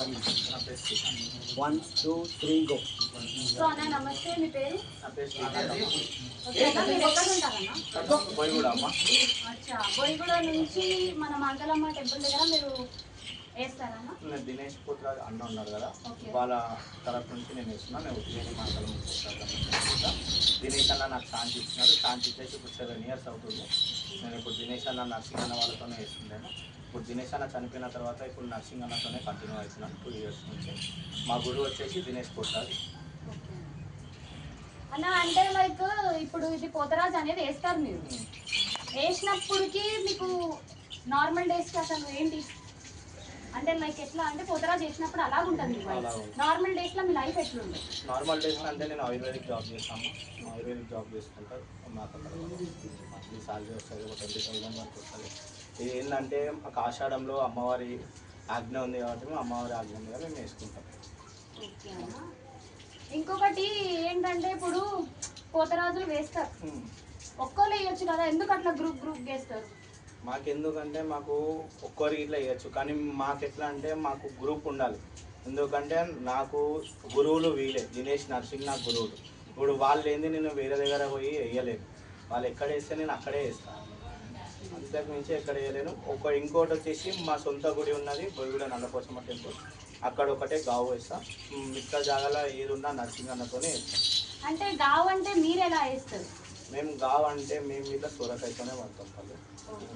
One two three go. So అన్న నమస్తే, మీ పేరు? బోయిగూడ అమ్మ. అచ్చా, బోయిగూడ నుంచి మన మంగళమ్మ టెంపుల్ దగ్గర మీరు వేస్తారన్నా? నేను దినేష్ పుత్ర అన్న ఉన్నారు కదా, ఓకే. వాళ్ళ తరఫు నుంచి నేను వేస్తున్నాను. నేను ఉద్యోగం మంగళం దినేష్ అన్న నాకు ఛాన్స్ ఇచ్చినాడు. ఛాన్స్ ఇచ్చేసి ఇప్పుడు 7 years అవుతుంది. నేను ఇప్పుడు దినేష్ అన్న నర్సింగ్ అన్న వాళ్ళతోనే వేస్తున్నాను. ఇప్పుడు దినేష్ అన్న చనిపోయిన తర్వాత ఇప్పుడు నర్సింగ్ అన్నతోనే కంటిన్యూ అవుతున్నాను 2 years నుంచి. మా గురువు వచ్చేసి దినేష్ పుత్ర. అన్న అంటే లైక్ ఇప్పుడు ఇది పోతరాజు అనేది వేస్తారు మీరు, వేసినప్పటికి మీకు నార్మల్ డేస్కి అసలు ఏంటి అంటే లైక్ ఎట్లా అంటే పోతరాజు చేసినప్పుడు అలాగ ఉంటుంది. నార్మల్ డేస్లో మీ లైఫ్ ఎట్లుంది? నార్మల్ డేస్లో అంటే నేను ఆయుర్వేదిక్ జాబ్ చేస్తాను. ఆయుర్వేదిక్ జాబ్ చేసుకుంటా మాకు అక్కడ మంత్లీ సాలరీ వస్తుంది, ఒక 20,000 వరకు వస్తుంది. ఇది ఏంటంటే మాకు ఆషాఢంలో అమ్మవారి ఆజ్ఞ ఉంది కాబట్టి మేము అమ్మవారి ఆజ్ఞ మీద మేము వేసుకుంటాం. ఇంకొకటి ఏంటంటే ఇప్పుడు పోతరాజులు వేస్తారు, ఒక్కరు వేయొచ్చు కదా, ఎందుకు అట్లా గ్రూప్ గ్రూప్ వేస్తారు? మాకెందుకంటే మాకు ఒక్కరికి ఇట్లా వేయచ్చు, కానీ మాకు ఎట్లా అంటే మాకు గ్రూప్ ఉండాలి. ఎందుకంటే నాకు గురువులు వీలే, దినేష్ నర్సింగ్ నాకు గురువులు. ఇప్పుడు వాళ్ళు ఏంది నేను వేరే దగ్గర పోయి వేయలేను, వాళ్ళు ఎక్కడ వేస్తే నేను అక్కడే వేస్తాను, అంతకు మించి ఎక్కడ వేయలేను. ఇంకోటి వచ్చేసి మా సొంత గుడి ఉన్నది బోయిగూడ నల్లపోచమ్మ టెంపుల్, అక్కడ ఒకటే గావు వేస్తాను. మిగతా జాగాలో ఏది ఉన్నా నర్సింగ్ అన్నతోనే వేస్తాం. అంటే గావు అంటే మీరు ఎలా వేస్తారు? మేము గావు అంటే మేము ఇట్లా సొరకాయతోనే పడతాం పళ్ళు.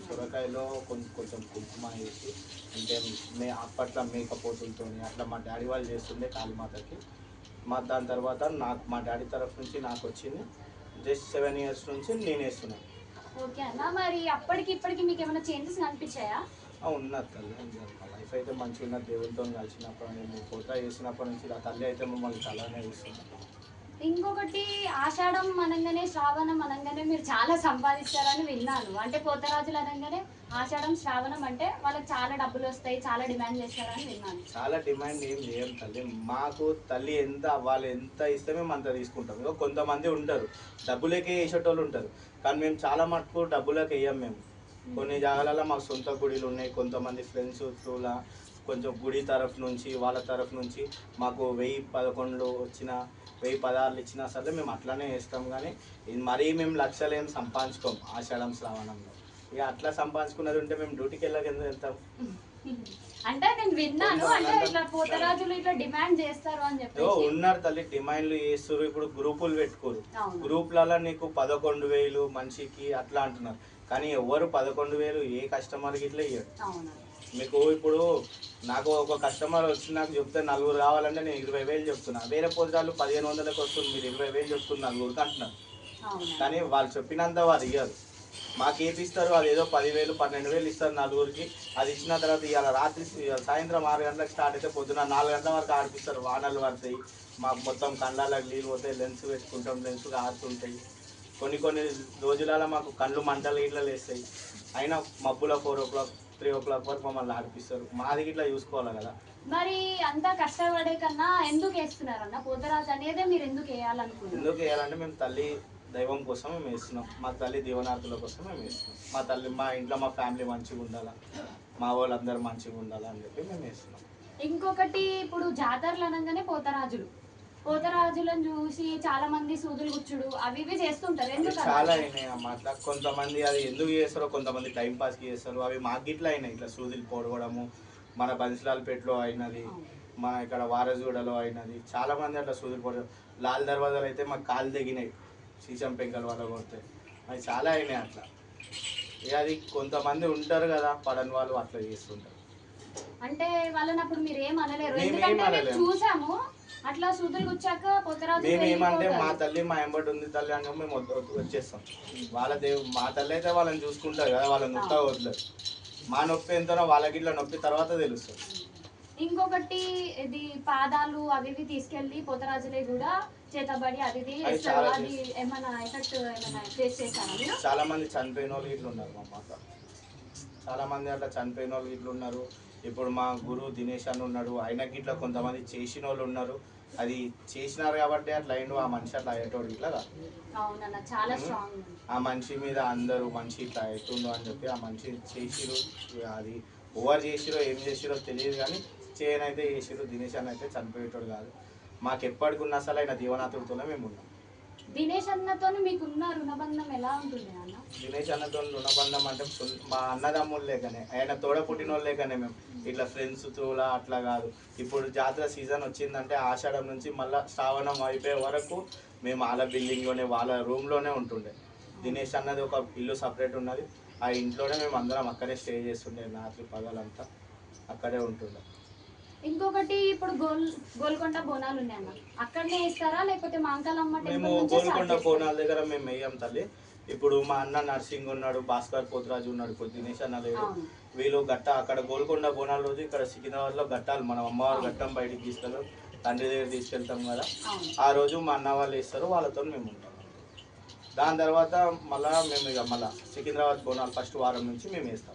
సొరకాయలో కొంచెం కుంకుమ వేసి, అంటే అప్పట్లో మేకపోతులతో అట్లా మా డాడీ వాళ్ళు చేస్తుండే కాళీమాతకి. దాని తర్వాత మా డాడీ తరఫు నుంచి నాకు వచ్చింది. జస్ట్ 7 years నుంచి నేను వేస్తున్నాను. ఓకే అన్న, మరి అప్పటికి ఇప్పటికి మీకు ఏమైనా చేంజెస్ కనిపించాయా? ఉన్నది తల్లి, మా లైఫ్ అయితే మంచిగా ఉన్నది. దేవుడితో కలిసినప్పుడు నేను పోతా వేసినప్పటి నుంచి ఆ తల్లి అయితే మమ్మల్ని చాలానే ఇస్తున్నాను. ఇంకొకటి ఆషాఢం అనగానే శ్రావణం అనగానే మీరు చాలా సంపాదిస్తారని విన్నాను. అంటే పోతరాజులు అనగానే ఆషాఢం శ్రావణం అంటే వాళ్ళకి చాలా డబ్బులు వస్తాయి, చాలా డిమాండ్ చేస్తారని విన్నాను. చాలా డిమాండ్ ఏం చేయం తల్లి, మాకు తల్లి వాళ్ళు ఎంత ఇస్తే మేము అంత తీసుకుంటాం. ఇక కొంతమంది ఉంటారు డబ్బులకే వేసేటోళ్ళు ఉంటారు, కానీ మేము చాలా మటుకు డబ్బులకి వేయం. మేము కొన్ని జాగాలలో మాకు సొంత గుడిలు ఉన్నాయి, కొంతమంది ఫ్రెండ్స్ త్రూలా కొంచెం గుడి తరఫు నుంచి వాళ్ళ తరఫు నుంచి మాకు 1011 వచ్చిన 1016 ఇచ్చినా సరే మేము అట్లానే వేస్తాం. కానీ ఇది మరీ మేము లక్షలు ఏం సంపాదించుకోం ఆషాఢం శ్రావణంలో. ఇక అట్లా సంపాదించుకున్నది ఉంటే మేము డ్యూటీకి వెళ్ళక ఎందుకు వెళ్తాం? అంటే నేను విన్నాను, అంటే ఇట్లా పోతరాజులు ఇట్లా డిమాండ్ చేస్తారు అని చెప్పి ఉన్నారు తల్లి, డిమాండ్లు చేస్తారు. ఇప్పుడు గ్రూపులు పెట్టుకోరు, గ్రూపులలో నీకు 11,000 మనిషికి అట్లా అంటున్నారు, కానీ ఎవరు 11,000 ఏ కస్టమర్కి ఇట్లా ఇయ్యరు. మీకు ఇప్పుడు నాకు ఒక కస్టమర్ వచ్చి నాకు చెప్తే 4 కావాలంటే నేను 20,000 చెప్తున్నా. వేరే పోతాలు 1,500కి వస్తుంది, మీరు 20,000 చెప్తున్నారు 4 అంటున్నారు. కానీ వాళ్ళు చెప్పినంత వారు ఇయ్యరు. మాకు ఏపిస్తారు, అది ఏదో 10,000 12,000 ఇస్తారు 4కి. అది ఇచ్చిన తర్వాత ఇవాళ రాత్రి సాయంత్రం 6 గంటలకు స్టార్ట్ అయితే పొద్దున 4 గంటల వరకు ఆడిపిస్తారు. వానలు పడతాయి, మాకు మొత్తం కళ్ళకి నీళ్ళు పోతాయి, లెన్స్ పెట్టుకుంటాం, లెన్స్ ఆడుతుంటాయి. కొన్ని రోజులలో మాకు కళ్ళు మంటలు ఇట్లా లేస్తాయి. అయినా మబ్బులో 4 o'clock 3 o'clock వరకు మమ్మల్ని ఆడిపిస్తారు. మాది ఇట్లా చూసుకోవాలి కదా. మరి అంతా కష్టపడే కన్నా ఎందుకు వేస్తున్నారన్న పోతరాజు అనేది? మీరు ఎందుకు వేయాలనుకుంటున్నారు? ఎందుకు వేయాలంటే మేము తల్లి దైవం కోసం మేము వేస్తున్నాం, మా తల్లి దీవనార్థుల కోసం మేము వేస్తున్నాం. మా ఇంట్లో మా ఫ్యామిలీ మంచిగా ఉండాలా, మా వాళ్ళందరూ మంచిగా ఉండాలా అని చెప్పి మేము వేస్తున్నాం. ఇంకొకటి ఇప్పుడు జాతరలు అనగానే పోతరాజులను చూసి చాలా మంది సూదులు గుచ్చుడు అవి ఇవి చేస్తుంటారు. ఎందుకు? చాలా అయినాయి అమ్మ అట్లా. కొంతమంది అది ఎందుకు చేస్తారో, కొంతమంది టైంపాస్కి చేస్తారు. అవి మాకు ఇట్లా అయినాయి, ఇట్లా సూదులు పొడవడము. మన బన్సిలాల్పేటలో అయినది, మన ఇక్కడ వారజూడలో అయినది. చాలా మంది అట్లా సూదులు పొడవడం. లాల్ దర్వాజాలు అయితే మాకు కాలు తెగినాయి సీసం పెంకల వల్ల కొడితే. అవి చాలా అయినాయి అట్లా. ఇక అది కొంతమంది ఉంటారు కదా పడని వాళ్ళు అట్లా చేస్తుంటారు. అంటే వాళ్ళని అప్పుడు మీరు ఏం అనలేరు? ఎందుకంటే చూసాము అట్లా సూదులు గుచ్చాక పోతరాజు మేమేమంటే మా తల్లి మా ఎంబడి ఉంది తల్లి అని మేము వచ్చేస్తాం. మా తల్లి అయితే వాళ్ళని చూసుకుంటారు కదా, వాళ్ళని నొప్పి వదలరు. మా నొప్పి ఎంతనో వాళ్ళకి ఇట్లా నొప్పి తర్వాత తెలుస్తుంది. ఇంకొకటి ఇది పాదాలు అవి ఇవి తీసుకెళ్ళి పోతరాజులే కూడా చేతబడి అది ఏమైనా ఎఫెక్ట్ ఏమైనా ఫేస్ చేశారా? చాలా మంది చనిపోయిన వాళ్ళు ఇట్లా ఉన్నారు మా మాట, చాలా మంది అట్లా చనిపోయిన వాళ్ళు ఇట్లా ఉన్నారు. ఇప్పుడు మా గురువు దినేష్ అని ఉన్నాడు, ఆయనకి ఇట్లా కొంతమంది చేసిన వాళ్ళు ఉన్నారు. అది చేసినారు కాబట్టి అట్లా అయిండు. ఆ మనిషి అట్లా అయ్యేటోడు ఇట్లా ఆ మనిషి మీద అందరూ మనిషి ఇట్లా అవుతుండు అని చెప్పి ఆ మనిషి చేసిరు. అది ఓవర్ చేసిరో ఏం చేసిరో తెలియదు, కానీ చేయనైతే చేసిరు. దినేష్ అన్న అయితే చనిపోయేటోడు కాదు. మాకు ఎప్పటికున్నా అసలు ఆయన దీవనాథుడితోనే మేము ఉన్నాం. దినేష్ అన్నతో మీకున్న రుణబంధం ఎలా ఉంటుంది అన్న? దినేష్ అన్నతో రుణబంధం అంటే మా అన్నదమ్ములు లేకనే, ఆయన తోడ పుట్టిన వాళ్ళు లేకనే. మేము ఇట్లా ఫ్రెండ్స్ తోలా అట్లా కాదు. ఇప్పుడు జాతర సీజన్ వచ్చిందంటే ఆషాఢం నుంచి మళ్ళీ శ్రావణం అయిపోయే వరకు మేము వాళ్ళ బిల్డింగ్లోనే వాళ్ళ రూమ్లోనే ఉంటుండే. దినేష్ అన్నది ఒక ఇల్లు సపరేట్ ఉన్నది. ఆ ఇంట్లోనే మేము అందరం అక్కడే స్టే చేస్తుండే. రాత్రి పగలంతా అక్కడే ఉంటుండే. ఇంకొకటి ఇప్పుడు గోల్కొండ బోనాలు ఉన్నాయి అన్న, అక్కడనే వేస్తారా లేకపోతే మాంకాలమ్మ మేము టెంపుల్ నుంచే గోల్కొండ స్టార్ట్ చేస్తారా? బోనాల దగ్గర మేము వేయం తల్లి. ఇప్పుడు మా అన్న నర్సింగ్ ఉన్నాడు, భాస్కర్ పోతురాజు ఉన్నాడు, ఇప్పుడు దినేష్ అన్న లేడు. అవును. వీళ్ళు గట్ట అక్కడ గోల్కొండ బోనాల రోజు ఇక్కడ సికింద్రాబాద్లో గట్టాలు మనం అమ్మవారు గట్టం బయటికి తీసుకెళ్తాం, తండ్రి దగ్గర తీసుకెళ్తాం కదా. అవును. ఆ రోజు మా అన్న వాళ్ళు వేస్తారు, వాళ్ళతో మేము ఉంటాం. దాని తర్వాత మళ్ళా మేము ఇక మళ్ళీ సికింద్రాబాద్ బోనాలు ఫస్ట్ వారం నుంచి మేము వేస్తాం.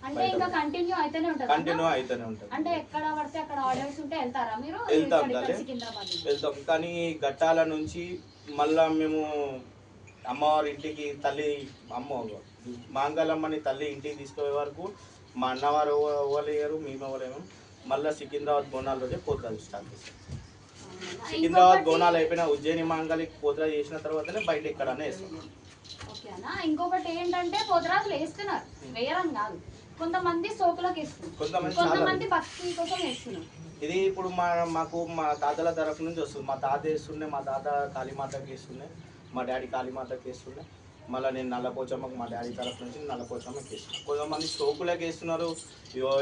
అంటే ఇంకా కంటిన్యూ అయితేనే ఉంటుంది కంటిన్యూ అయితేనే ఉంటుంది. అంటే ఎక్కడ పడితే అక్కడ ఆర్డర్స్ ఉంటే వెళ్తారా మీరు? వెళ్తాం ఇక్కడ తల్లి, సికింద్రాబాద్ నుంచి. వెళ్తాం. కానీ గట్టాల నుంచి మళ్ళా మేము అమ్మవారి ఇంటికి తల్లి మాంగళమ్మని తల్లి ఇంటికి తీసుకునే వరకు మా అన్నవారు ఇవ్వలేరు, మేము ఇవ్వలేము. మళ్ళీ సికింద్రాబాద్ బోనాల రోజే పోతురాజు స్టార్ట్ చేస్తాం. సికింద్రాబాద్ బోనాలు అయిపోయిన ఉజ్జయిని మాంగళికి పోతురాజు చేసిన తర్వాతనే బయట ఎక్కడనే వేస్తాం. ఓకే అన్న. ఇంకొకటి ఏంటంటే పోతరాజులు వేస్తున్నారు, వేయరని కాదు, కొంతమంది సోకులకు వేస్తున్నారు, కొంతమంది భక్తి కోసం వేస్తున్నారు. ఇది ఇప్పుడు మాకు మా తాతల తరఫు నుంచి వస్తుంది. మా తాత వేస్తుండే, మా తాత కాళీమాతకి వేస్తుండే, మా డాడీ కాళీమాతకి వేస్తుండే. మళ్ళీ నేను నల్లపోచమ్మకు మా డాడీ తరఫు నుంచి నల్లపోచమ్మకి వేస్తున్నాను. కొంతమంది సోకులకి వేస్తున్నారు.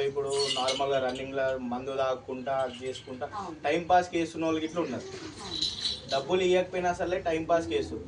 ఇప్పుడు నార్మల్గా రన్నింగ్లో మందు తాగుకుంటా అది చేసుకుంటా టైం పాస్కి వేస్తున్న వాళ్ళకి ఇట్లా ఉన్నారు. డబ్బులు ఇవ్వకపోయినా సరే టైం పాస్కి వేస్తారు.